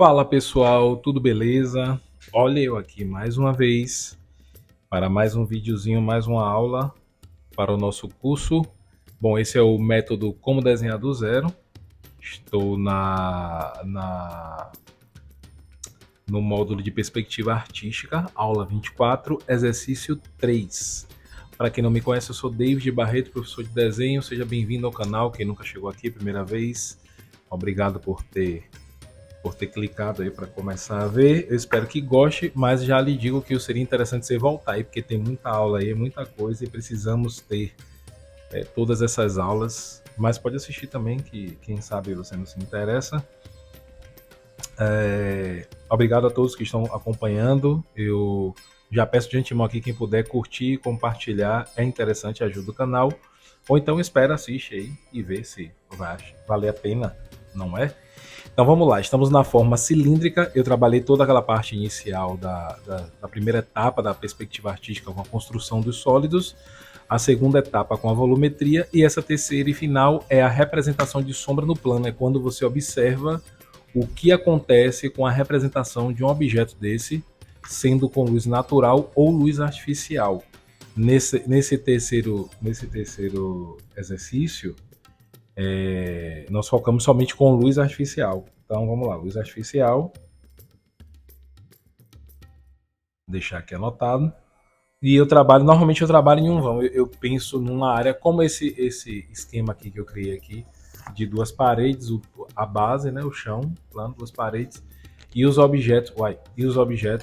Fala pessoal, tudo beleza? Olha eu aqui mais uma vez para mais um videozinho, mais uma aula para o nosso curso. Bom, esse é o método Como Desenhar do Zero. Estou no módulo de perspectiva artística, aula 24, exercício 3. Para quem não me conhece, eu sou David Barreto, professor de desenho. Seja bem-vindo ao canal. Quem nunca chegou aqui, primeira vez, obrigado por ter clicado aí para começar a ver. Eu espero que goste, mas já lhe digo que seria interessante você voltar aí, porque tem muita aula aí, muita coisa, e precisamos ter todas essas aulas. Mas pode assistir também, que quem sabe você não se interessa. Obrigado a todos que estão acompanhando. Eu já peço de antemão aqui, quem puder curtir, compartilhar, é interessante, ajuda o canal. Ou então espera, assiste aí e vê se vai valer a pena, não é? Então vamos lá, estamos na forma cilíndrica. Eu trabalhei toda aquela parte inicial da primeira etapa da perspectiva artística com a construção dos sólidos, a segunda etapa com a volumetria, e essa terceira e final é a representação de sombra no plano. É quando você observa o que acontece com a representação de um objeto desse, sendo com luz natural ou luz artificial. Nesse terceiro exercício, nós focamos somente com luz artificial. Então vamos lá, luz artificial. Deixar aqui anotado. E normalmente eu trabalho em um vão. Eu penso numa área como esse esquema aqui que eu criei aqui, de duas paredes, a base, né, o chão, plano, duas paredes, e os objetos,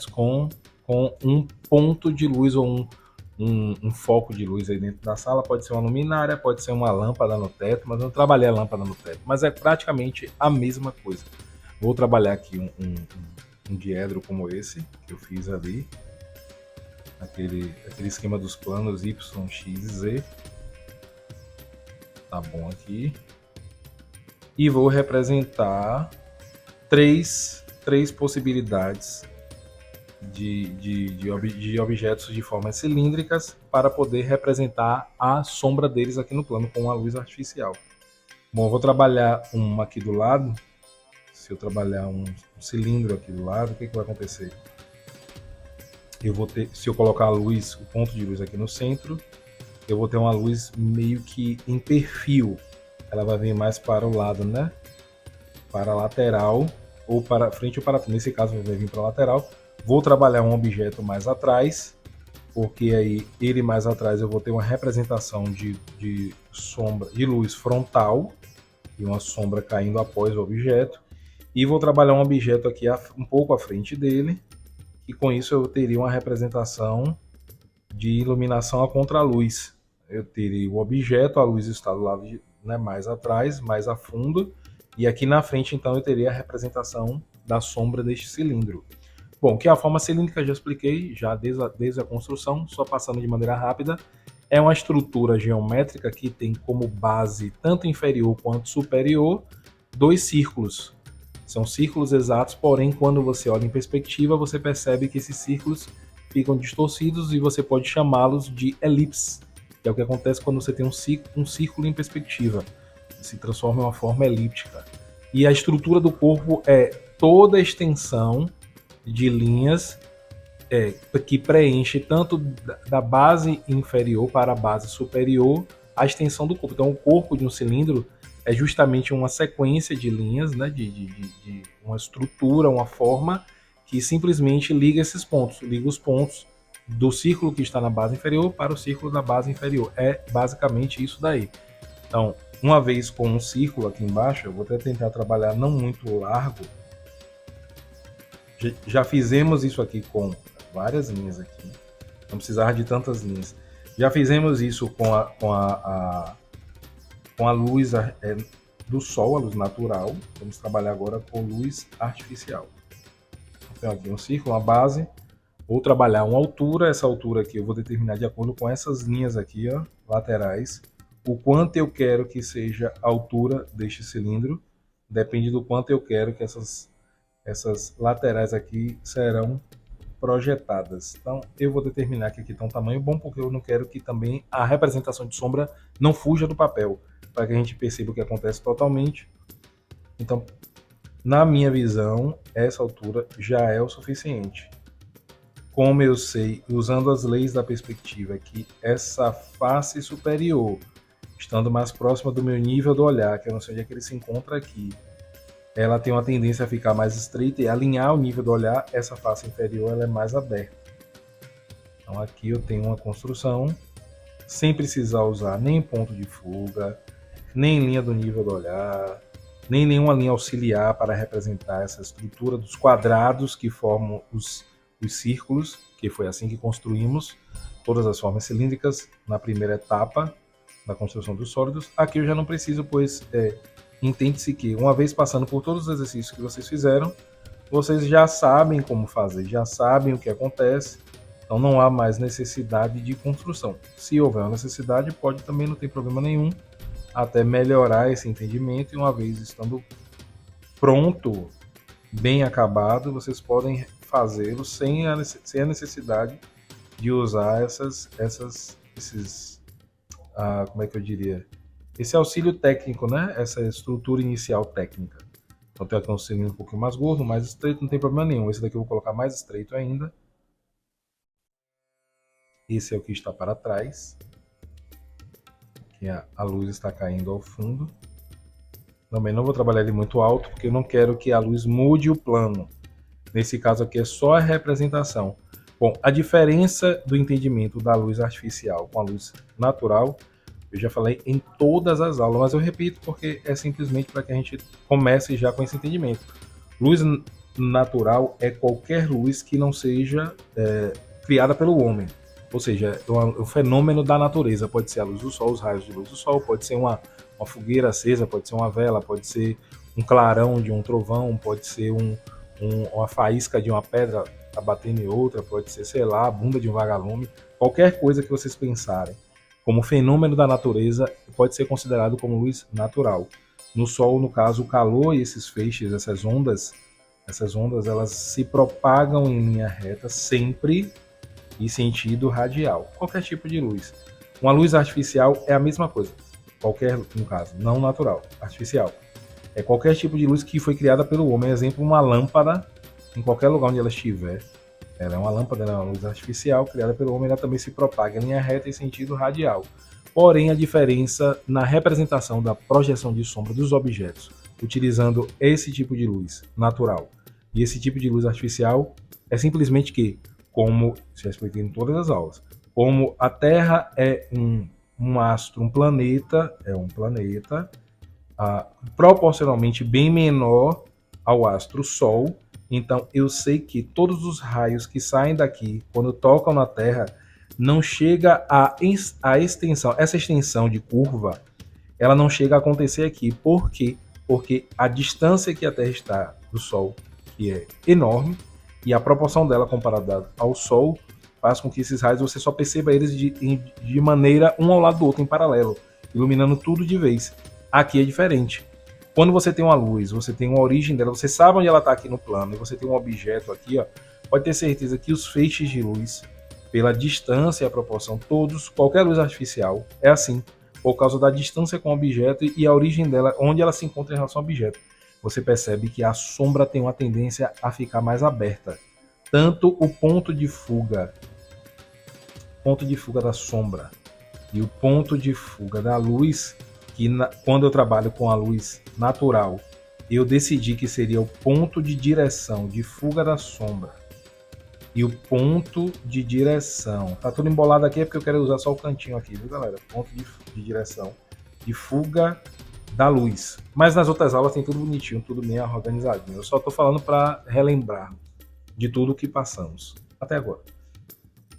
com um ponto de luz ou um foco de luz aí dentro da sala. Pode ser uma luminária, pode ser uma lâmpada no teto, mas eu não trabalhei a lâmpada no teto, mas é praticamente a mesma coisa. Vou trabalhar aqui um diedro como esse que eu fiz ali, aquele esquema dos planos Y, X e Z. Tá bom aqui. E vou representar três possibilidades de objetos de formas cilíndricas para poder representar a sombra deles aqui no plano com a luz artificial. Bom, eu vou trabalhar uma aqui do lado. Se eu trabalhar um cilindro aqui do lado, o que vai acontecer? Se eu colocar a luz, o ponto de luz aqui no centro, eu vou ter uma luz meio que em perfil. Ela vai vir mais para o lado, né? Para a lateral, ou para frente ou para trás. Nesse caso, vai vir para a lateral. Vou trabalhar um objeto mais atrás, porque aí ele mais atrás eu vou ter uma representação de sombra, de luz frontal, e uma sombra caindo após o objeto. E vou trabalhar um objeto aqui um pouco à frente dele, e com isso eu teria uma representação de iluminação a contraluz. Eu teria o objeto, a luz está do lado mais atrás, mais a fundo, e aqui na frente então eu teria a representação da sombra deste cilindro. Bom, que a forma cilíndrica eu já expliquei, já desde a construção, só passando de maneira rápida. É uma estrutura geométrica que tem como base, tanto inferior quanto superior, dois círculos. São círculos exatos, porém, quando você olha em perspectiva, você percebe que esses círculos ficam distorcidos e você pode chamá-los de elipses, que é o que acontece quando você tem um círculo em perspectiva. Se transforma em uma forma elíptica. E a estrutura do corpo é toda a extensão de linhas que preenche tanto da base inferior para a base superior a extensão do corpo. Então, o corpo de um cilindro é justamente uma sequência de linhas, né, de uma estrutura, uma forma que simplesmente liga esses pontos, liga os pontos do círculo que está na base inferior para o círculo da base inferior. É basicamente isso daí. Então, uma vez com um círculo aqui embaixo, eu vou até tentar trabalhar não muito largo. Já fizemos isso aqui com várias linhas aqui, não precisar de tantas linhas. Já fizemos isso com a luz do sol, a luz natural. Vamos trabalhar agora com luz artificial. Então aqui um círculo, uma base. Vou trabalhar uma altura. Essa altura aqui eu vou determinar de acordo com essas linhas aqui, ó, laterais. O quanto eu quero que seja a altura deste cilindro depende do quanto eu quero que essas laterais aqui serão projetadas. Então eu vou determinar que aqui está um tamanho bom, porque eu não quero que também a representação de sombra não fuja do papel, para que a gente perceba o que acontece totalmente. Então Na minha visão, essa altura já é o suficiente. Como eu sei, usando as leis da perspectiva, que essa face superior, estando mais próxima do meu nível do olhar, que eu não sei onde é que ele se encontra aqui, ela tem uma tendência a ficar mais estreita e alinhar o nível do olhar, essa face inferior ela é mais aberta. Então aqui eu tenho uma construção sem precisar usar nem ponto de fuga, nem linha do nível do olhar, nem nenhuma linha auxiliar para representar essa estrutura dos quadrados que formam os círculos, que foi assim que construímos todas as formas cilíndricas na primeira etapa da construção dos sólidos. Aqui eu já não preciso, pois entende-se que, uma vez passando por todos os exercícios que vocês fizeram, vocês já sabem como fazer, já sabem o que acontece, então não há mais necessidade de construção. Se houver uma necessidade, pode também, não tem problema nenhum, até melhorar esse entendimento, e uma vez estando pronto, bem acabado, vocês podem fazê-lo sem a necessidade de usar como é que eu diria? Esse auxílio técnico, né? Essa estrutura inicial técnica. Então tem aqui um cilindro um pouquinho mais gordo, mais estreito, não tem problema nenhum. Esse daqui eu vou colocar mais estreito ainda. Esse é o que está para trás. Que a luz está caindo ao fundo. Também não vou trabalhar ele muito alto, porque eu não quero que a luz mude o plano. Nesse caso aqui é só a representação. Bom, a diferença do entendimento da luz artificial com a luz natural, eu já falei em todas as aulas, mas eu repito porque é simplesmente para que a gente comece já com esse entendimento. Luz natural é qualquer luz que não seja criada pelo homem. Ou seja, o fenômeno da natureza. Pode ser a luz do sol, os raios de luz do sol, pode ser uma fogueira acesa, pode ser uma vela, pode ser um clarão de um trovão, pode ser uma faísca de uma pedra batendo em outra, pode ser, sei lá, a bunda de um vagalume. Qualquer coisa que vocês pensarem como fenômeno da natureza pode ser considerado como luz natural. No sol, no caso, o calor e esses feixes, essas ondas, elas se propagam em linha reta sempre e sentido radial. Qualquer tipo de luz. Uma luz artificial é a mesma coisa. Qualquer, no caso, não natural, artificial. É qualquer tipo de luz que foi criada pelo homem. Exemplo, uma lâmpada, em qualquer lugar onde ela estiver. Ela é uma lâmpada, ela é uma luz artificial criada pelo homem, ela também se propaga em linha reta e sentido radial. Porém, a diferença na representação da projeção de sombra dos objetos, utilizando esse tipo de luz natural e esse tipo de luz artificial, é simplesmente que, como já expliquei em todas as aulas, como a Terra é um astro, um planeta, proporcionalmente bem menor ao astro Sol. Então eu sei que todos os raios que saem daqui, quando tocam na Terra, não chega a extensão, essa extensão de curva, ela não chega a acontecer aqui. Por quê? Porque a distância que a Terra está do Sol, que é enorme, e a proporção dela comparada ao Sol, faz com que esses raios você só perceba eles de maneira um ao lado do outro, em paralelo, iluminando tudo de vez. Aqui é diferente. Quando você tem uma luz, você tem uma origem dela, você sabe onde ela está aqui no plano, e você tem um objeto aqui, ó, pode ter certeza que os feixes de luz, pela distância e a proporção, qualquer luz artificial é assim, por causa da distância com o objeto e a origem dela, onde ela se encontra em relação ao objeto. Você percebe que a sombra tem uma tendência a ficar mais aberta. Tanto o ponto de fuga da sombra e o ponto de fuga da luz, que quando eu trabalho com a luz natural, eu decidi que seria o ponto de direção de fuga da sombra e o ponto de direção. Tá tudo embolado aqui, é porque eu quero usar só o cantinho aqui, viu, galera? Ponto de direção de fuga da luz. Mas nas outras aulas tem tudo bonitinho, tudo bem organizadinho. Eu só tô falando para relembrar de tudo que passamos até agora.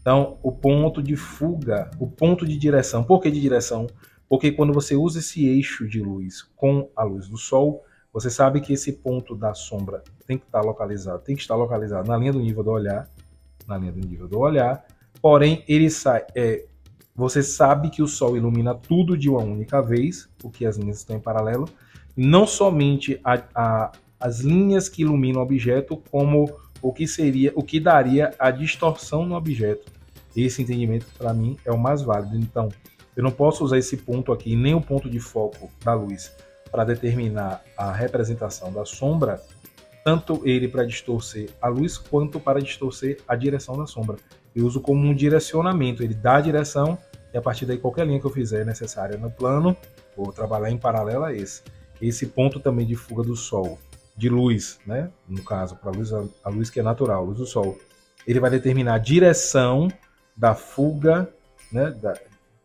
Então, o ponto de fuga, o ponto de direção. Por que de direção? Porque quando você usa esse eixo de luz com a luz do sol, você sabe que esse ponto da sombra tem que estar localizado na linha do nível do olhar, porém ele você sabe que o sol ilumina tudo de uma única vez, porque as linhas estão em paralelo, não somente as linhas que iluminam o objeto, como o que daria a distorção no objeto. Esse entendimento, para mim, é o mais válido. Então, eu não posso usar esse ponto aqui, nem o ponto de foco da luz, para determinar a representação da sombra, tanto ele para distorcer a luz quanto para distorcer a direção da sombra. Eu uso como um direcionamento, ele dá a direção e a partir daí qualquer linha que eu fizer necessária no plano, vou trabalhar em paralelo a esse. Esse ponto também de fuga do Sol, de luz, né? No caso, para a luz que é natural, a luz do Sol, ele vai determinar a direção da fuga, né?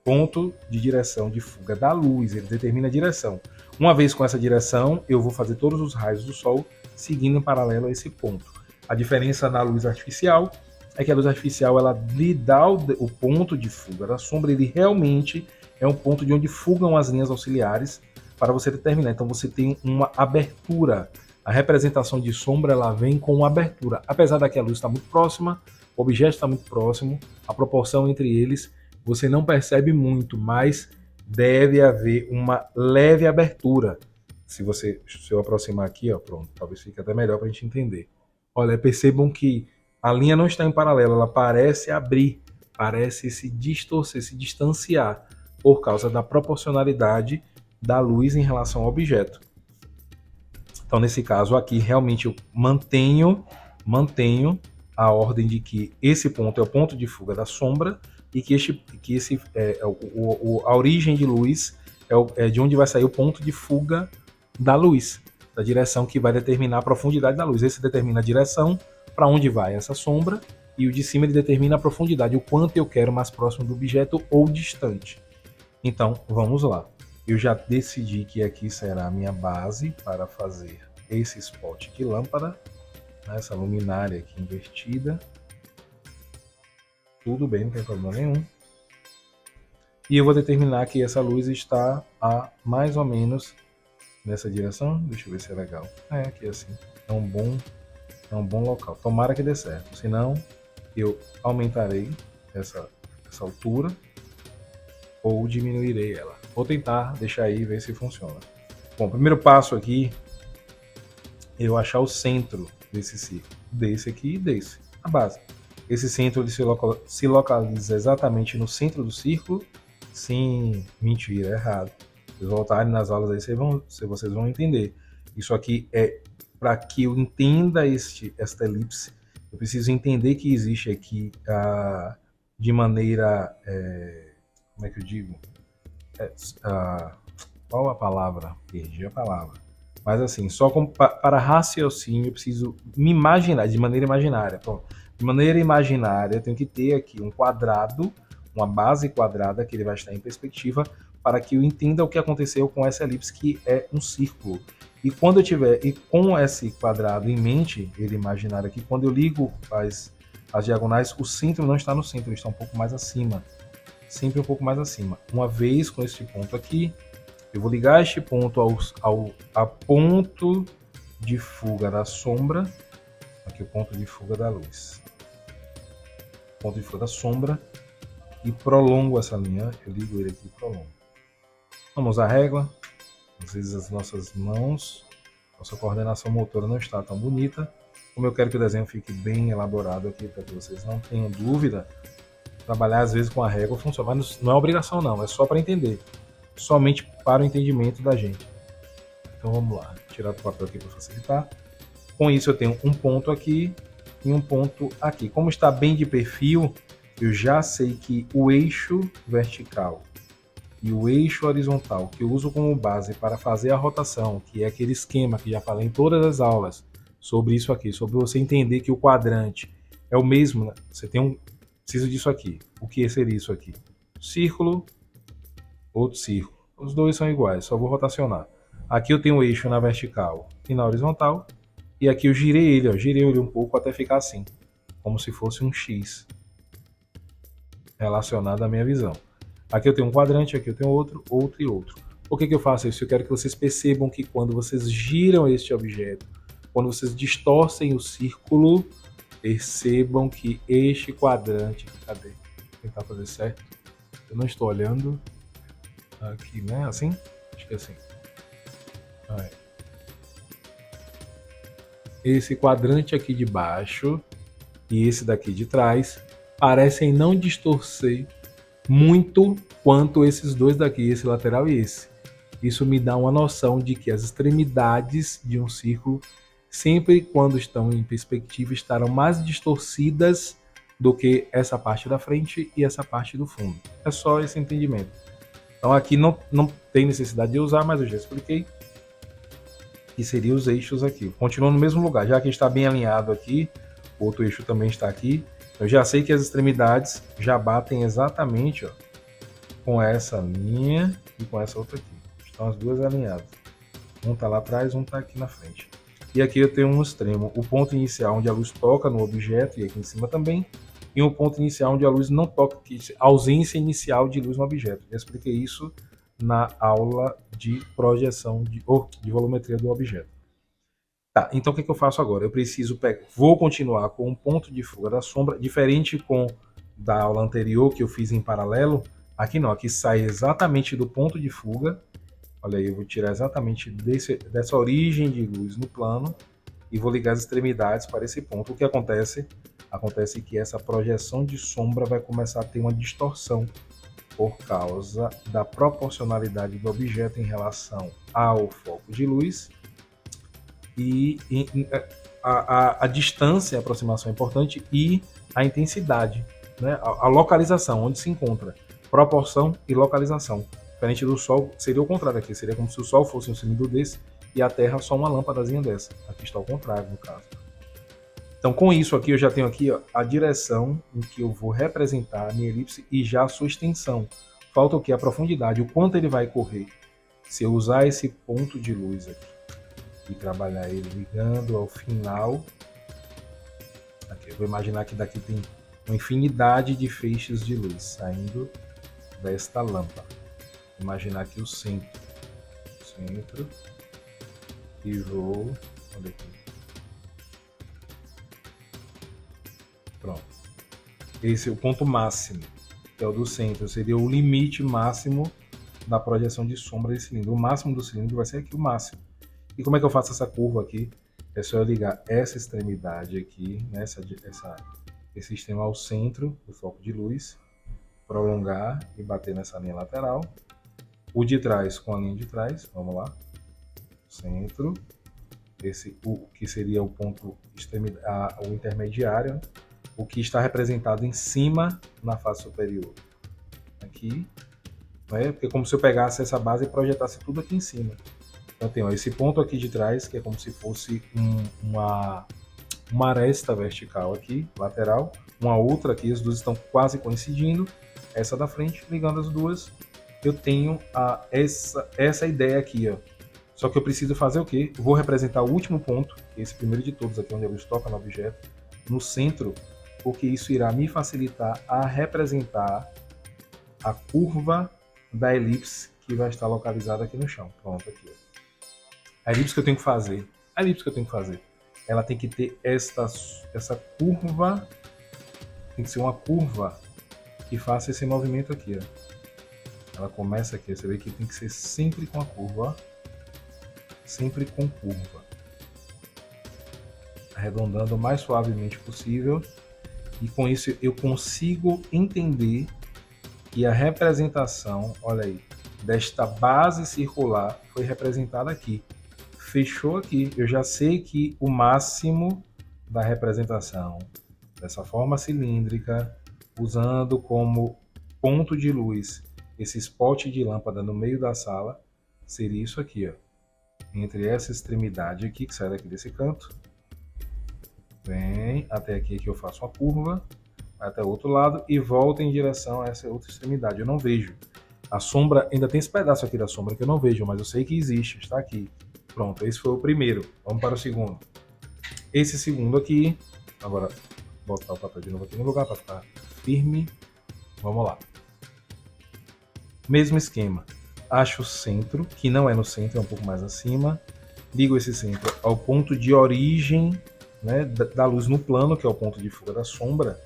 Ponto de direção de fuga da luz, ele determina a direção. Uma vez com essa direção, eu vou fazer todos os raios do Sol seguindo em paralelo a esse ponto. A diferença na luz artificial é que a luz artificial ela lhe dá o ponto de fuga da sombra, ele realmente é um ponto de onde fugam as linhas auxiliares para você determinar. Então você tem uma abertura. A representação de sombra ela vem com uma abertura. Apesar da que a luz está muito próxima, o objeto está muito próximo, a proporção entre eles você não percebe muito, mas deve haver uma leve abertura. Se eu aproximar aqui, ó, pronto, talvez fique até melhor para a gente entender. Olha, percebam que a linha não está em paralelo, ela parece abrir, parece se distorcer, se distanciar, por causa da proporcionalidade da luz em relação ao objeto. Então, nesse caso aqui, realmente eu mantenho a ordem de que esse ponto é o ponto de fuga da sombra e que a origem de luz é de onde vai sair o ponto de fuga da luz, da direção que vai determinar a profundidade da luz. Esse determina a direção para onde vai essa sombra e o de cima ele determina a profundidade, o quanto eu quero mais próximo do objeto ou distante. Então, vamos lá. Eu já decidi que aqui será a minha base para fazer esse spot de lâmpada, essa luminária aqui invertida. Tudo bem, não tem problema nenhum. E eu vou determinar que essa luz está a mais ou menos nessa direção. Deixa eu ver se é legal. Aqui assim. É um bom local. Tomara que dê certo. Senão, eu aumentarei essa altura ou diminuirei ela. Vou tentar deixar aí e ver se funciona. Bom, primeiro passo aqui, eu achar o centro desse círculo. Desse aqui e desse. A base. Esse centro ele se localiza exatamente no centro do círculo. Sim, mentira, é errado. Vocês voltarem nas aulas aí, vocês vão entender. Isso aqui é para que eu entenda esta elipse. Eu preciso entender que existe aqui de maneira... como é que eu digo? Qual a palavra? Perdi a palavra. Mas assim, só para raciocínio, eu preciso me imaginar, de maneira imaginária. Pronto. De maneira imaginária, eu tenho que ter aqui um quadrado, uma base quadrada, que ele vai estar em perspectiva, para que eu entenda o que aconteceu com essa elipse, que é um círculo. E quando eu tiver, e com esse quadrado em mente, ele imaginário aqui, quando eu ligo as diagonais, o centro não está no centro, ele está um pouco mais acima. Sempre um pouco mais acima. Uma vez com este ponto aqui, eu vou ligar este ponto ao ponto de fuga da sombra. Aqui o ponto de fuga da luz. Ponto de fuga da sombra. E prolongo essa linha. Eu ligo ele aqui e prolongo. Vamos usar a régua. Às vezes as nossas mãos, nossa coordenação motora não está tão bonita. Como eu quero que o desenho fique bem elaborado aqui, para que vocês não tenham dúvida, trabalhar às vezes com a régua funciona, mas não é obrigação não, é só para entender. Somente para o entendimento da gente. Então vamos lá, tirar o papel aqui para facilitar. Com isso eu tenho um ponto aqui e um ponto aqui. Como está bem de perfil, eu já sei que o eixo vertical e o eixo horizontal, que eu uso como base para fazer a rotação, que é aquele esquema que já falei em todas as aulas sobre isso aqui, sobre você entender que o quadrante é o mesmo, né? Você tem preciso disso aqui. O que seria isso aqui? Círculo, outro círculo. Os dois são iguais, só vou rotacionar. Aqui eu tenho o eixo na vertical e na horizontal. E aqui eu girei ele um pouco até ficar assim. Como se fosse um X. Relacionado à minha visão. Aqui eu tenho um quadrante, aqui eu tenho outro e outro. Por que eu faço isso? Eu quero que vocês percebam que quando vocês giram este objeto, quando vocês distorcem o círculo, percebam que este quadrante... Cadê? Vou tentar fazer certo. Eu não estou olhando aqui, né? Assim? Acho que é assim. Aí. Esse quadrante aqui de baixo e esse daqui de trás parecem não distorcer muito quanto esses dois daqui, esse lateral e esse. Isso me dá uma noção de que as extremidades de um círculo sempre quando estão em perspectiva estarão mais distorcidas do que essa parte da frente e essa parte do fundo. É só esse entendimento. Então aqui não tem necessidade de usar, mas eu já expliquei que seria os eixos aqui. Continua no mesmo lugar, já que está bem alinhado aqui, o outro eixo também está aqui. Eu já sei que as extremidades já batem exatamente, ó, com essa linha e com essa outra aqui. Estão as duas alinhadas. Um está lá atrás, um está aqui na frente. E aqui eu tenho um extremo, o ponto inicial onde a luz toca no objeto, e aqui em cima também, e um ponto inicial onde a luz não toca, ausência inicial de luz no objeto. Eu expliquei isso na aula de projeção de volumetria do objeto. Tá, então o que eu faço agora? Eu preciso vou continuar com um ponto de fuga da sombra, diferente da aula anterior que eu fiz em paralelo. Aqui não, aqui sai exatamente do ponto de fuga. Olha aí, eu vou tirar exatamente dessa origem de luz no plano e vou ligar as extremidades para esse ponto. O que acontece? Acontece que essa projeção de sombra vai começar a ter uma distorção por causa da proporcionalidade do objeto em relação ao foco de luz e a distância, a aproximação é importante, e a intensidade, né? A localização, onde se encontra. Proporção e localização. Diferente do Sol, seria o contrário aqui. Seria como se o Sol fosse um cilindro desse e a Terra só uma lâmpadazinha dessa. Aqui está o contrário, no caso. Então, com isso aqui, eu já tenho aqui, ó, a direção em que eu vou representar a minha elipse e já a sua extensão. Falta o que? A profundidade, o quanto ele vai correr. Se eu usar esse ponto de luz aqui e trabalhar ele ligando ao final, aqui, eu vou imaginar que daqui tem uma infinidade de feixes de luz saindo desta lâmpada. Vou imaginar aqui o centro, e vou, olha aqui, pronto. Esse é o ponto máximo, que é o do centro, seria o limite máximo da projeção de sombra desse cilindro. O máximo do cilindro vai ser aqui o máximo. E como é que eu faço essa curva aqui? É só eu ligar essa extremidade aqui, né, esse extremo ao centro do foco de luz, prolongar e bater nessa linha lateral. O de trás com a linha de trás, vamos lá. Centro. O que seria o ponto o intermediário, o que está representado em cima na face superior. Aqui, né? Porque é como se eu pegasse essa base e projetasse tudo aqui em cima. Então tem, ó, esse ponto aqui de trás, que é como se fosse uma aresta vertical aqui, lateral. Uma outra aqui, as duas estão quase coincidindo. Essa da frente, ligando as duas, eu tenho essa ideia aqui, ó. Só que eu preciso fazer o quê? Eu vou representar o último ponto, que é esse primeiro de todos aqui, onde a luz toca no objeto, no centro, porque isso irá me facilitar a representar a curva da elipse que vai estar localizada aqui no chão. Pronto, aqui, ó. A elipse que eu tenho que fazer, ela tem que ter essa curva, tem que ser uma curva que faça esse movimento aqui, ó. Ela começa aqui, você vê que tem que ser sempre com a curva, ó. Sempre com curva, arredondando o mais suavemente possível, e com isso eu consigo entender que a representação, olha aí, desta base circular foi representada aqui. Fechou aqui, eu já sei que o máximo da representação dessa forma cilíndrica, usando como ponto de luz esse spot de lâmpada no meio da sala, seria isso aqui, ó. Entre essa extremidade aqui, que sai daqui desse canto, vem até aqui que eu faço uma curva, até o outro lado e volta em direção a essa outra extremidade. Eu não vejo. A sombra, ainda tem esse pedaço aqui da sombra que eu não vejo, mas eu sei que existe, está aqui. Pronto, esse foi o primeiro. Vamos para o segundo. Esse segundo aqui, agora vou botar o papel de novo aqui no lugar para ficar firme. Vamos lá. Mesmo esquema. Acho o centro, que não é no centro, é um pouco mais acima. Ligo esse centro ao ponto de origem, né, da luz no plano, que é o ponto de fuga da sombra.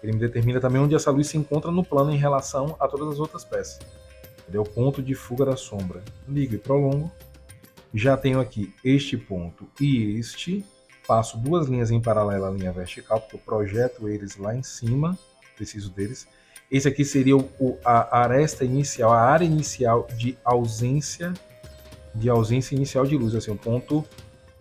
Ele me determina também onde essa luz se encontra no plano em relação a todas as outras peças. Ele é o ponto de fuga da sombra. Ligo e prolongo. Já tenho aqui este ponto e este. Passo duas linhas em paralelo à linha vertical, porque eu projeto eles lá em cima. Preciso deles. Esse aqui seria a aresta inicial, a área inicial de ausência inicial de luz, assim, um ponto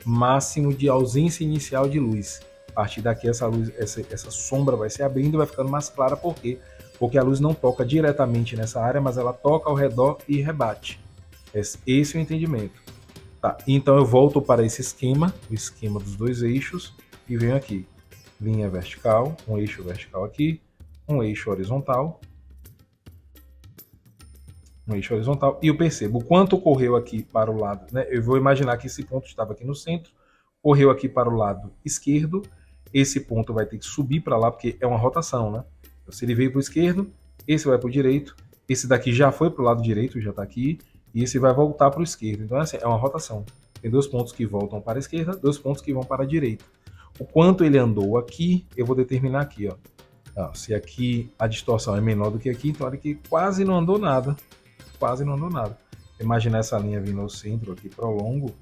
máximo de ausência inicial de luz. A partir daqui essa luz, essa sombra vai se abrindo e vai ficando mais clara. Por quê? Porque a luz não toca diretamente nessa área, mas ela toca ao redor e rebate. Esse é o entendimento. Tá, então eu volto para esse esquema, o esquema dos dois eixos, e venho aqui. Linha vertical, um eixo vertical aqui, um eixo horizontal, e eu percebo o quanto correu aqui para o lado, né? Eu vou imaginar que esse ponto estava aqui no centro, correu aqui para o lado esquerdo, esse ponto vai ter que subir para lá, porque é uma rotação, né? Então, se ele veio para o esquerdo, esse vai para o direito, esse daqui já foi para o lado direito, já está aqui, e esse vai voltar para o esquerdo. Então, assim, é uma rotação. Tem dois pontos que voltam para a esquerda, dois pontos que vão para a direita. O quanto ele andou aqui, eu vou determinar aqui, ó. Se aqui a distorção é menor do que aqui, então olha que quase não andou nada. Quase não andou nada. Imagina essa linha vindo ao centro aqui para o longo.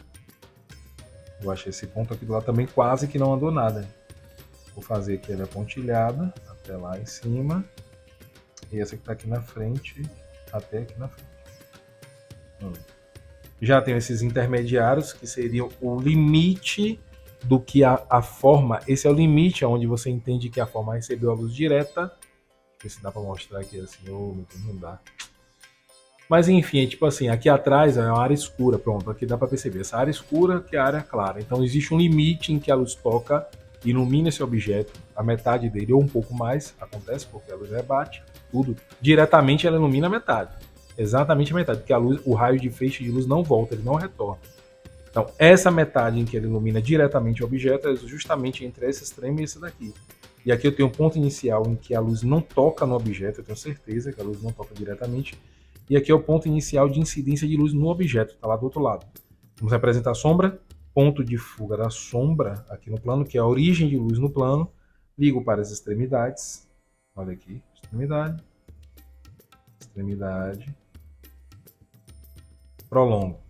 Eu achei esse ponto aqui do lado também quase que não andou nada. Vou fazer aqui ela pontilhada até lá em cima. E essa que está aqui na frente, até aqui na frente. Já tenho esses intermediários, que seriam o limite do que a forma. Esse é o limite onde você entende que a forma recebeu a luz direta. Deixa eu ver se dá para mostrar aqui assim. Não dá. Mas enfim, é tipo assim, aqui atrás é uma área escura, pronto, aqui dá para perceber, essa área escura que é a área clara. Então existe um limite em que a luz toca, ilumina esse objeto, a metade dele ou um pouco mais, acontece porque a luz rebate, tudo, diretamente ela ilumina a metade, exatamente a metade, porque a luz, o raio de feixe de luz não volta, ele não retorna. Então essa metade em que ela ilumina diretamente o objeto é justamente entre esse extremo e esse daqui. E aqui eu tenho um ponto inicial em que a luz não toca no objeto, eu tenho certeza que a luz não toca diretamente. E aqui é o ponto inicial de incidência de luz no objeto, está lá do outro lado. Vamos representar a sombra, ponto de fuga da sombra aqui no plano, que é a origem de luz no plano. Ligo para as extremidades. Olha aqui, extremidade, extremidade, prolongo.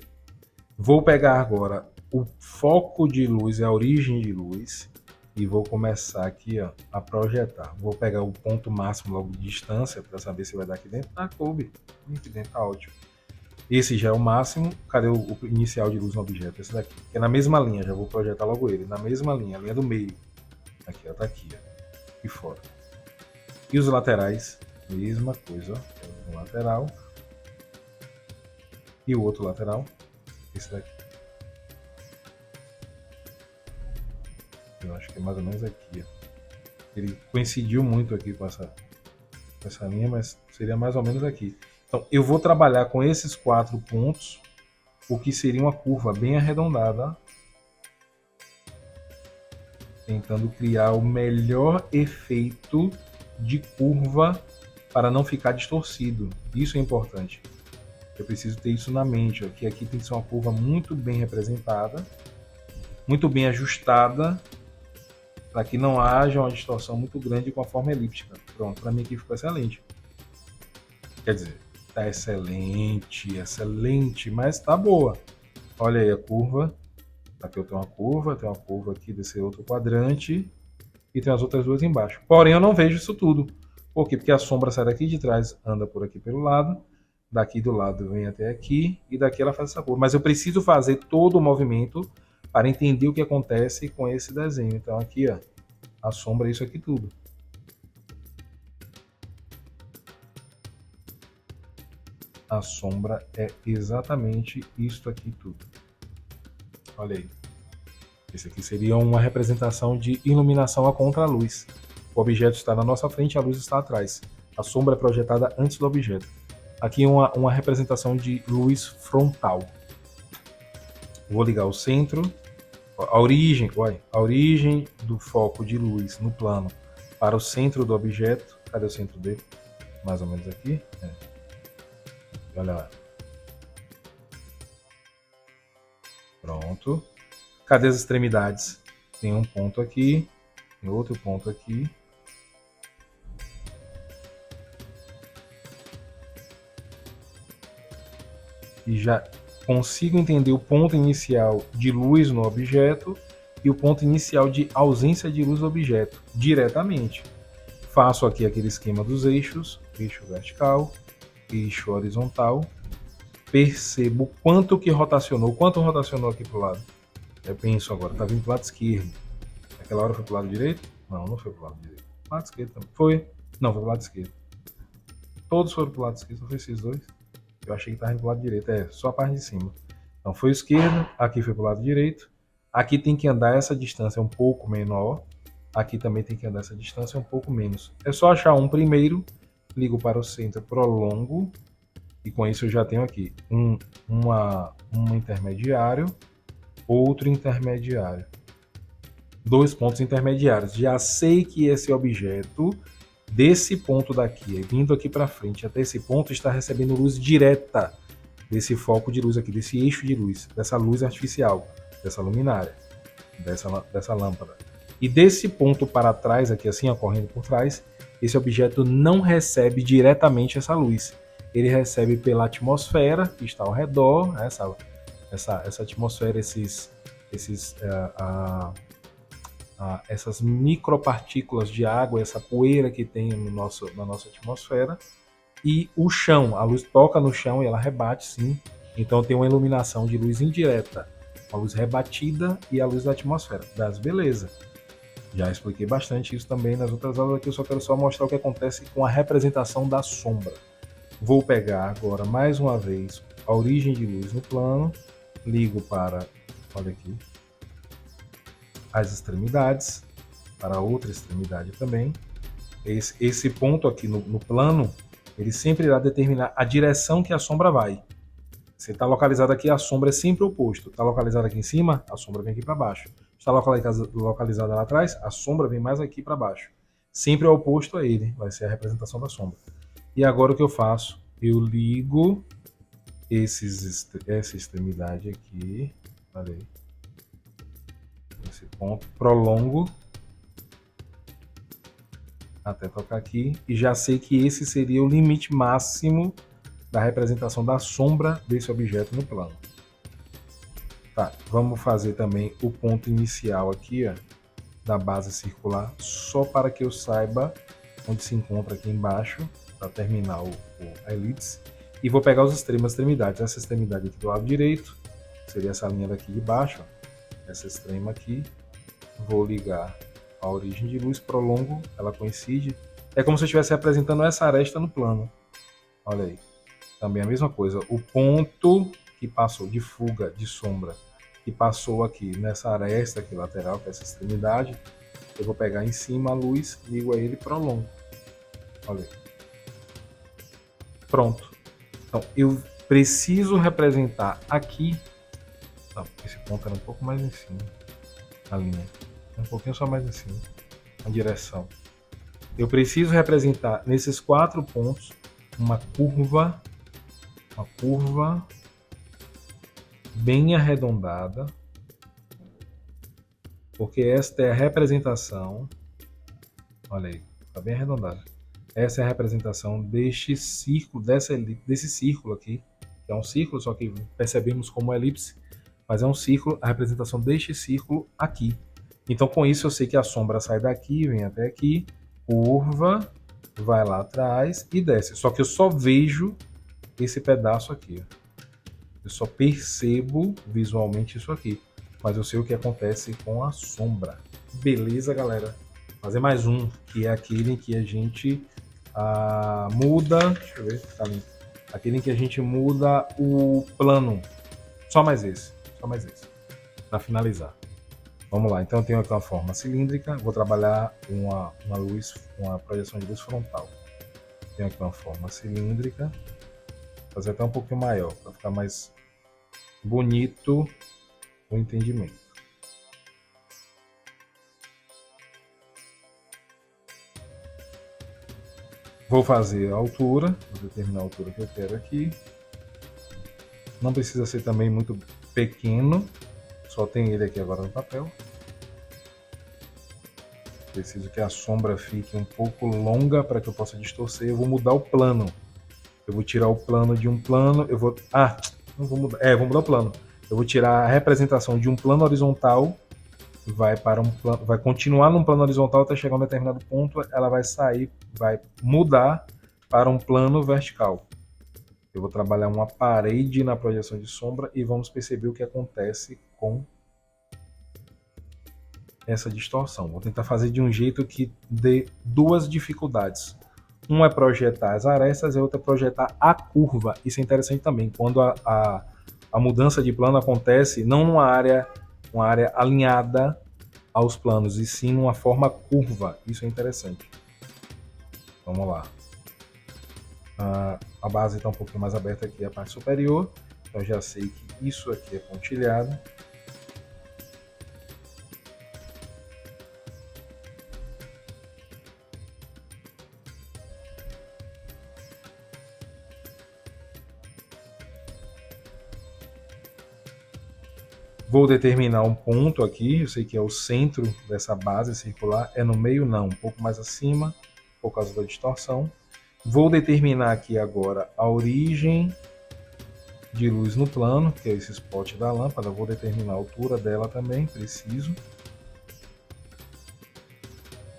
Vou pegar agora o foco de luz, a origem de luz, e vou começar aqui, ó, a projetar. Vou pegar o ponto máximo logo de distância para saber se vai dar aqui dentro. Ah, coube. Aqui dentro tá ótimo. Esse já é o máximo. Cadê o inicial de luz no objeto? Esse daqui. Que é na mesma linha, já vou projetar logo ele. Na mesma linha, a linha do meio. Aqui, ó, tá aqui, ó. Aqui fora. E os laterais, mesma coisa, ó. Um lateral. E o outro lateral, esse daqui. Eu acho que é mais ou menos aqui, ó. Ele coincidiu muito aqui com essa linha, mas seria mais ou menos aqui. Então, eu vou trabalhar com esses 4 pontos, o que seria uma curva bem arredondada, tentando criar o melhor efeito de curva para não ficar distorcido. Isso é importante. Eu preciso ter isso na mente, ó, que aqui tem que ser uma curva muito bem representada, muito bem ajustada, para que não haja uma distorção muito grande com a forma elíptica. Pronto, para mim aqui ficou excelente. Quer dizer, tá excelente, excelente, mas tá boa. Olha aí a curva. Aqui eu tenho uma curva aqui desse outro quadrante e tem as outras duas embaixo. Porém, eu não vejo isso tudo. Por quê? Porque a sombra sai daqui de trás, anda por aqui pelo lado, daqui do lado vem até aqui e daqui ela faz essa curva. Mas eu preciso fazer todo o movimento para entender o que acontece com esse desenho. Então aqui, ó, a sombra é isso aqui tudo. A sombra é exatamente isto aqui tudo. Olha aí. Esse aqui seria uma representação de iluminação a contraluz. O objeto está na nossa frente, a luz está atrás. A sombra é projetada antes do objeto. Aqui uma representação de luz frontal. Vou ligar o centro. A origem do foco de luz no plano para o centro do objeto. Cadê o centro dele? Mais ou menos aqui. Olha lá. Pronto. Cadê as extremidades? Tem um ponto aqui, tem outro ponto aqui. E já consigo entender o ponto inicial de luz no objeto e o ponto inicial de ausência de luz no objeto, diretamente. Faço aqui aquele esquema dos eixos, eixo vertical, eixo horizontal. Percebo quanto rotacionou aqui para o lado. Eu penso agora, tá vindo pro lado esquerdo. Aquela hora foi pro lado direito? Não, não foi pro lado direito. Lado esquerdo também. Foi? Não, foi pro lado esquerdo. Todos foram pro lado esquerdo, só foi esses dois. Eu achei que tava indo pro lado direito. É, só a parte de cima. Então foi o esquerdo, aqui foi pro lado direito. Aqui tem que andar essa distância um pouco menor. Aqui também tem que andar essa distância um pouco menos. É só achar um primeiro, ligo para o centro, prolongo. E com isso eu já tenho aqui um intermediário, outro intermediário. Dois pontos intermediários. Já sei que esse objeto, desse ponto daqui, vindo aqui para frente até esse ponto, está recebendo luz direta desse foco de luz aqui, desse eixo de luz, dessa luz artificial, dessa luminária, dessa lâmpada. E desse ponto para trás, aqui assim, correndo por trás, esse objeto não recebe diretamente essa luz. Ele recebe pela atmosfera que está ao redor, essa atmosfera, essas micropartículas de água, essa poeira que tem na nossa atmosfera, e o chão, a luz toca no chão e ela rebate, sim. Então tem uma iluminação de luz indireta, a luz rebatida e a luz da atmosfera. Das beleza. Já expliquei bastante isso também nas outras aulas aqui, eu só quero mostrar o que acontece com a representação da sombra. Vou pegar agora mais uma vez a origem de luz no plano, ligo para, olha aqui, as extremidades, para a outra extremidade também. Esse ponto aqui no plano, ele sempre irá determinar a direção que a sombra vai. Se está localizado aqui, a sombra é sempre o oposto. Está localizado aqui em cima, a sombra vem aqui para baixo. Está localizada lá atrás, a sombra vem mais aqui para baixo. Sempre é oposto a ele, vai ser a representação da sombra. E agora o que eu faço? Eu ligo essa extremidade aqui, olha aí, esse ponto, prolongo até tocar aqui, e já sei que esse seria o limite máximo da representação da sombra desse objeto no plano. Tá, vamos fazer também o ponto inicial aqui, ó, da base circular, só para que eu saiba onde se encontra aqui embaixo, para terminar a elipse. E vou pegar as extremidades. Essa extremidade aqui do lado direito, seria essa linha daqui de baixo, ó, essa extrema aqui. Vou ligar a origem de luz, prolongo, ela coincide. É como se eu estivesse representando essa aresta no plano. Olha aí. Também a mesma coisa. O ponto que passou de fuga de sombra, que passou aqui nessa aresta aqui lateral, que é essa extremidade, eu vou pegar em cima a luz, ligo a ele e prolongo. Olha aí. Pronto. Então, eu preciso representar aqui. Não, esse ponto era um pouco mais em cima. A linha. Um pouquinho só mais em cima. A direção. Eu preciso representar nesses 4 pontos uma curva bem arredondada, porque esta é a representação, olha aí, está bem arredondada. Essa é a representação deste círculo, desse círculo aqui, que é um círculo, só que percebemos como elipse, mas é um círculo, a representação deste círculo aqui. Então com isso eu sei que a sombra sai daqui, vem até aqui, curva, vai lá atrás e desce. Só que eu só vejo esse pedaço aqui. Eu só percebo visualmente isso aqui. Mas eu sei o que acontece com a sombra. Beleza, galera? Fazer mais um, que é aquele em que a gente muda... Deixa eu ver, tá ali. Aquele em que a gente muda o plano. Só mais esse. Para finalizar. Vamos lá, então eu tenho aqui uma forma cilíndrica, vou trabalhar uma projeção de luz frontal. Tenho aqui uma forma cilíndrica, vou fazer até um pouquinho maior, para ficar mais bonito o entendimento. Vou fazer a altura, vou determinar a altura que eu quero aqui. Não precisa ser também muito pequeno, só tem ele aqui agora no papel. Preciso que a sombra fique um pouco longa para que eu possa distorcer. Eu vou mudar o plano. Eu vou tirar o plano de um plano. Eu vou... não vou mudar. Vou mudar o plano. Eu vou tirar a representação de um plano horizontal. Vai continuar num plano horizontal até chegar a um determinado ponto. Ela vai sair, vai mudar para um plano vertical. Eu vou trabalhar uma parede na projeção de sombra e vamos perceber o que acontece com essa distorção. Vou tentar fazer de um jeito que dê duas dificuldades. Um é projetar as arestas e outra é projetar a curva. Isso é interessante também, quando a mudança de plano acontece não numa área, uma área alinhada aos planos, e sim numa forma curva. Isso é interessante. Vamos lá. A base está um pouquinho mais aberta aqui, a parte superior. Então já sei que isso aqui é pontilhado. Vou determinar um ponto aqui, eu sei que é o centro dessa base circular, é no meio não, um pouco mais acima, por causa da distorção. Vou determinar aqui agora a origem de luz no plano, que é esse spot da lâmpada. Vou determinar a altura dela também, preciso.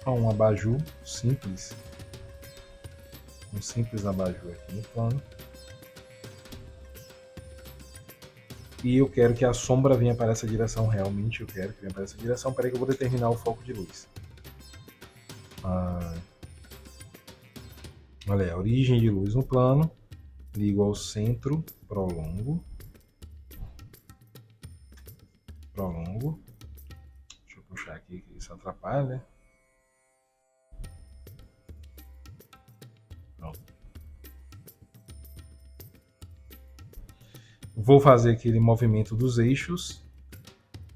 Um abajur simples. Um simples abajur aqui no plano. E eu quero que a sombra venha para essa direção, realmente eu quero que venha para essa direção. Peraí que eu vou determinar o foco de luz. Olha aí, a origem de luz no plano. Ligo ao centro, prolongo. Prolongo. Deixa eu puxar aqui que isso atrapalha, né? Pronto. Vou fazer aquele movimento dos eixos.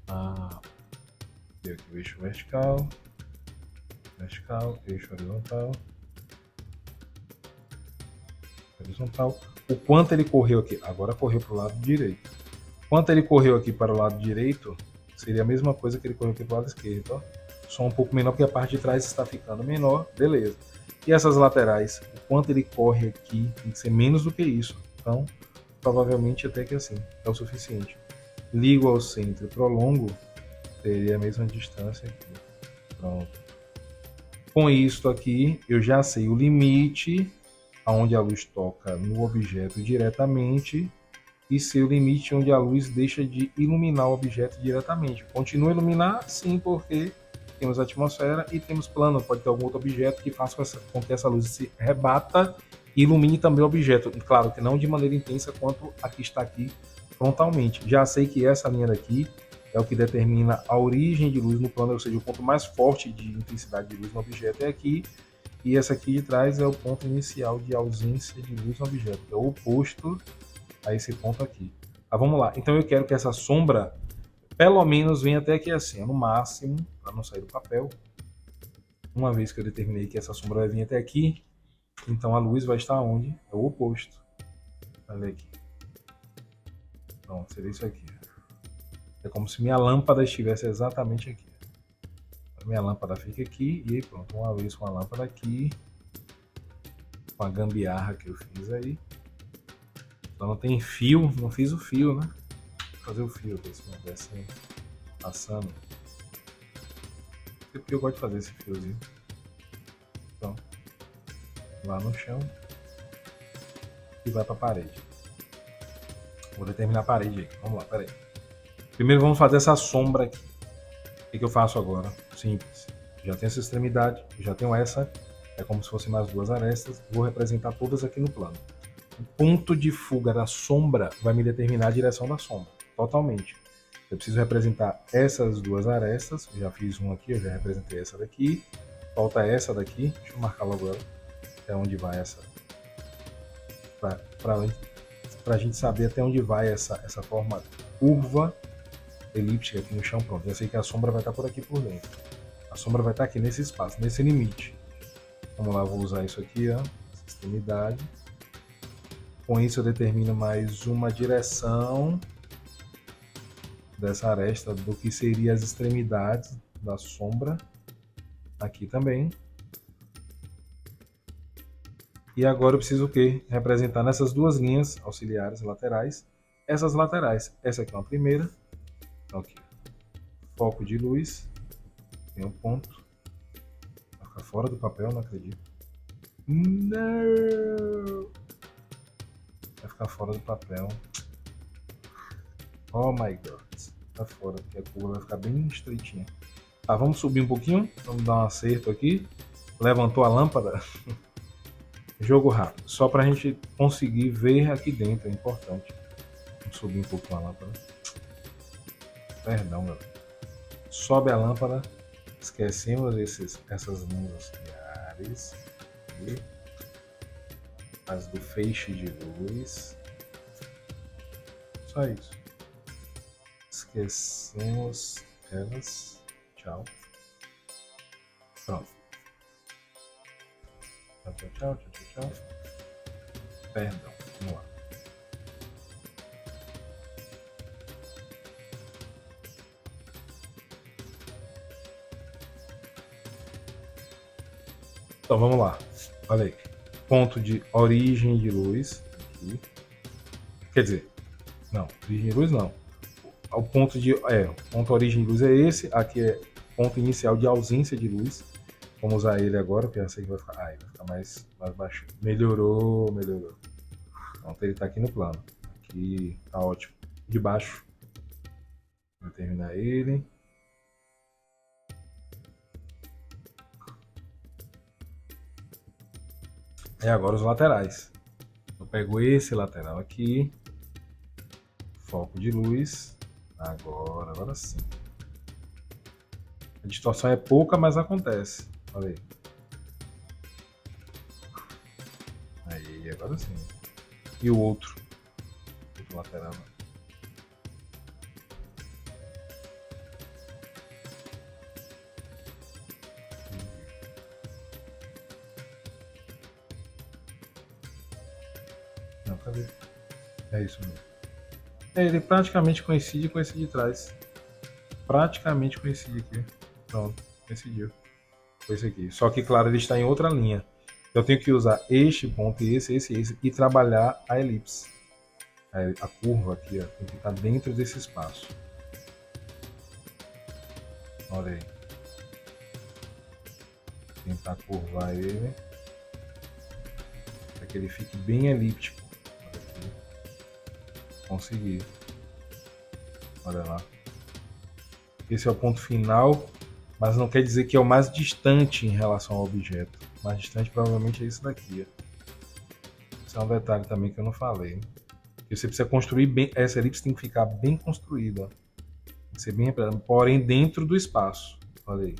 Aqui o eixo vertical, vertical, eixo horizontal, horizontal. O quanto ele correu aqui? Agora correu para o lado direito. Quanto ele correu aqui para o lado direito, seria a mesma coisa que ele correu aqui para o lado esquerdo. Ó. Só um pouco menor, porque a parte de trás está ficando menor. Beleza. E essas laterais? O quanto ele corre aqui tem que ser menos do que isso. Então, provavelmente até que assim, é o suficiente. Ligo ao centro e prolongo, teria a mesma distância aqui. Pronto. Com isso aqui, eu já sei o limite aonde a luz toca no objeto diretamente e sei o limite onde a luz deixa de iluminar o objeto diretamente. Continua a iluminar? Sim, porque temos a atmosfera e temos plano. Pode ter algum outro objeto que faça com que essa luz se rebata e ilumine também o objeto. Claro que não de maneira intensa quanto a que está aqui frontalmente. Já sei que essa linha daqui é o que determina a origem de luz no plano, ou seja, o ponto mais forte de intensidade de luz no objeto é aqui, e essa aqui de trás é o ponto inicial de ausência de luz no objeto, que é o oposto a esse ponto aqui. Vamos lá, então eu quero que essa sombra pelo menos venha até aqui assim, no máximo, para não sair do papel. Uma vez que eu determinei que essa sombra vai vir até aqui, então a luz vai estar onde? É o oposto. Olha aqui. Então, seria isso aqui. É como se minha lâmpada estivesse exatamente aqui. A minha lâmpada fica aqui e pronto. Uma vez com a lâmpada aqui, com a gambiarra que eu fiz aí. Então não tem fio, não fiz o fio, né? Vou fazer o fio, ver se não desce passando. Porque eu gosto de fazer esse fiozinho. Então, lá no chão e vai para a parede. Vou determinar a parede aí. Vamos lá, peraí. Primeiro vamos fazer essa sombra aqui. O que eu faço agora? Simples. Já tenho essa extremidade, já tenho essa. É como se fossem mais duas arestas. Vou representar todas aqui no plano. O ponto de fuga da sombra vai me determinar a direção da sombra. Totalmente. Eu preciso representar essas duas arestas. Já fiz uma aqui, eu já representei essa daqui. Falta essa daqui. Deixa eu marcar logo ela. Até onde vai essa. Para a gente saber até onde vai essa forma curva elíptica aqui no chão. Pronto, eu sei que a sombra vai estar por aqui por dentro. A sombra vai estar aqui nesse espaço, nesse limite. Vamos lá, vou usar isso aqui, ó, essa extremidade. Com isso eu determino mais uma direção dessa aresta do que seria as extremidades da sombra. Aqui também. E agora eu preciso o quê? Representar nessas duas linhas auxiliares laterais. Essas laterais. Essa aqui é uma primeira. Aqui. Foco de luz. Tem um ponto. Vai ficar fora do papel, não acredito. Não! Vai ficar fora do papel. Oh my god. Tá fora, porque a curva vai ficar bem estreitinha. Tá, vamos subir um pouquinho. Vamos dar um acerto aqui. Levantou a lâmpada. Jogo rápido. Só pra gente conseguir ver aqui dentro. É importante. Vamos subir um pouquinho a lâmpada. Perdão, galera. Sobe a lâmpada. Esquecemos essas linhas auxiliares. E as do feixe de luz. Só isso. Esquecemos elas. Tchau. Pronto. Tchau, tchau, tchau, tchau, tchau. Perdão. Vamos lá. Então vamos lá. Olha aí. Ponto de origem de luz. Aqui. Quer dizer, não, origem de luz não. O ponto de. O ponto de origem de luz é esse. Aqui é ponto inicial de ausência de luz. Vamos usar ele agora, porque eu sei que vai ficar. Vai ficar mais baixo. Melhorou. Então ele tá aqui no plano. Aqui tá ótimo. De baixo. Vou terminar ele. E agora os laterais. Eu pego esse lateral aqui. Foco de luz. Agora sim. A distorção é pouca, mas acontece. Olha aí. Aí, agora sim. E o outro lateral. Não, cadê? É isso mesmo. Ele praticamente coincide com esse de trás. Praticamente coincide aqui. Pronto, coincidiu. Foi esse aqui. Só que, claro, ele está em outra linha. Eu tenho que usar este ponto, esse e trabalhar a elipse. A curva aqui, ó, tem que estar dentro desse espaço. Olha aí. Tentar curvar ele para que ele fique bem elíptico. Consegui. Olha lá. Esse é o ponto final, mas não quer dizer que é o mais distante em relação ao objeto. O mais distante provavelmente é isso daqui. Esse é um detalhe também que eu não falei. Você precisa construir bem. Essa elipse tem que ficar bem construída. Tem que ser bem, porém dentro do espaço. Olha aí.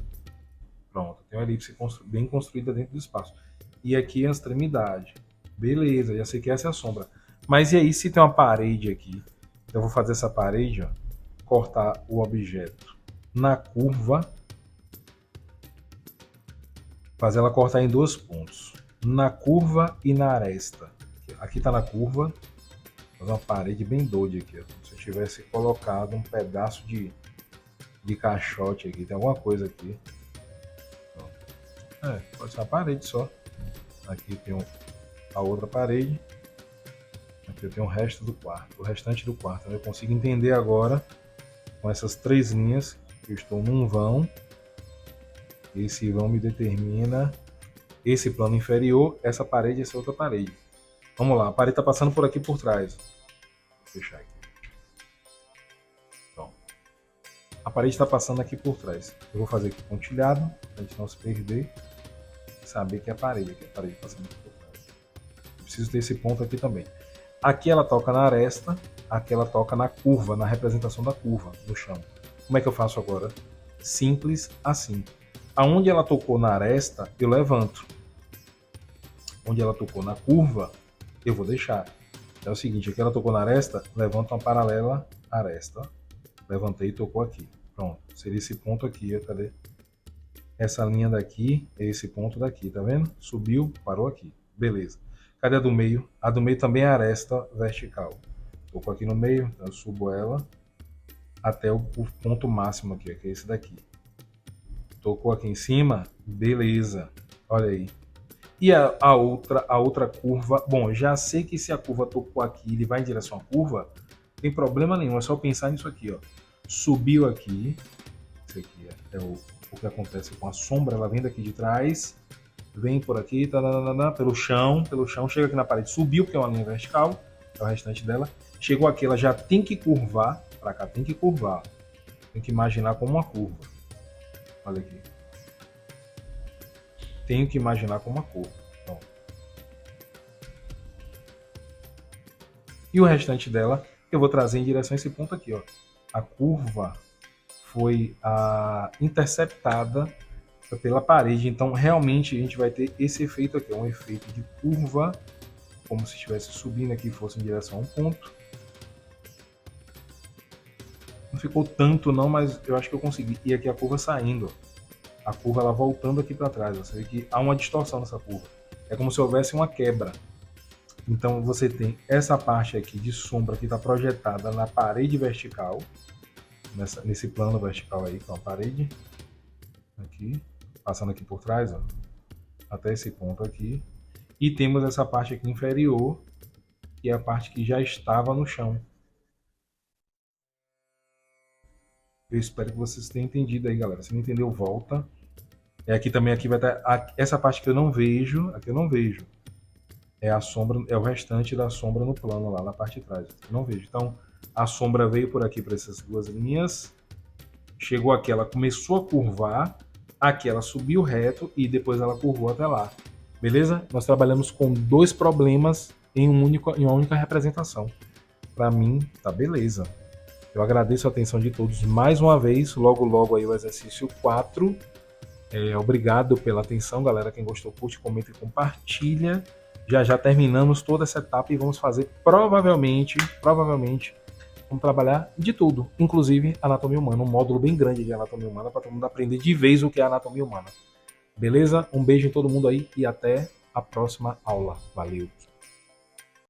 Pronto. Tem uma elipse bem construída dentro do espaço. E aqui a extremidade. Beleza, já sei que essa é a sombra. Mas e aí se tem uma parede aqui? Eu vou fazer essa parede, ó, cortar o objeto na curva, fazer ela cortar em 2 pontos, na curva e na aresta. Aqui está na curva, fazer uma parede bem doida aqui, ó, como se eu tivesse colocado um pedaço de caixote aqui, tem alguma coisa aqui. Pode ser uma parede só. Aqui tem a outra parede. Aqui eu tenho o resto do quarto, o restante do quarto. Eu consigo entender agora com essas 3 linhas que eu estou num vão. Esse vão me determina esse plano inferior, essa parede e essa outra parede. Vamos lá, a parede está passando por aqui por trás. Vou fechar aqui. Pronto. A parede está passando aqui por trás. Eu vou fazer aqui pontilhado, para a gente não se perder. E saber que é a parede passando aqui por trás. Eu preciso ter esse ponto aqui também. Aqui ela toca na aresta, aqui ela toca na curva, na representação da curva no chão. Como é que eu faço agora? Simples assim. Aonde ela tocou na aresta, eu levanto. Onde ela tocou na curva, eu vou deixar. É o seguinte, aqui ela tocou na aresta, levanta uma paralela aresta. Levantei e tocou aqui. Pronto, seria esse ponto aqui, cadê? Essa linha daqui é esse ponto daqui, tá vendo? Subiu, parou aqui. Beleza. Cadê a do meio? A do meio também é aresta vertical. Tocou aqui no meio, então eu subo ela até o ponto máximo aqui, que é esse daqui. Tocou aqui em cima, beleza. Olha aí. E a outra curva, bom, já sei que se a curva tocou aqui, ele vai em direção à curva, não tem problema nenhum, é só pensar nisso aqui, ó. Subiu aqui, isso aqui é o que acontece com a sombra, ela vem daqui de trás, vem por aqui, pelo chão, chega aqui na parede, subiu, porque é uma linha vertical, é o restante dela, chegou aqui, ela já tem que curvar, para cá tem que curvar, tem que imaginar como uma curva. Olha aqui. Tenho que imaginar com uma curva. Então. E o restante dela eu vou trazer em direção a esse ponto aqui, ó. A curva foi interceptada pela parede, então realmente a gente vai ter esse efeito aqui, um efeito de curva, como se estivesse subindo aqui e fosse em direção a um ponto. Não ficou tanto não, mas eu acho que eu consegui. E aqui a curva saindo, a curva ela voltando aqui para trás, você vê que há uma distorção nessa curva. É como se houvesse uma quebra. Então você tem essa parte aqui de sombra que está projetada na parede vertical, nesse plano vertical aí, com a parede, aqui, passando aqui por trás, ó, até esse ponto aqui. E temos essa parte aqui inferior, que é a parte que já estava no chão. Eu espero que vocês tenham entendido aí, galera. Se não entendeu, volta. Aqui também aqui vai estar essa parte que eu não vejo, aqui eu não vejo. É a sombra, é o restante da sombra no plano lá na parte de trás. Eu não vejo. Então, a sombra veio por aqui para essas duas linhas. Chegou aqui, ela começou a curvar. Aqui ela subiu reto e depois ela curvou até lá. Beleza? Nós trabalhamos com dois problemas em uma única representação. Para mim, tá beleza. Eu agradeço a atenção de todos mais uma vez. Logo, logo aí o exercício 4. Obrigado pela atenção, galera. Quem gostou, curte, comenta e compartilha. Já terminamos toda essa etapa e vamos fazer provavelmente, vamos trabalhar de tudo, inclusive anatomia humana, um módulo bem grande de anatomia humana para todo mundo aprender de vez o que é anatomia humana. Beleza? Um beijo em todo mundo aí e até a próxima aula. Valeu!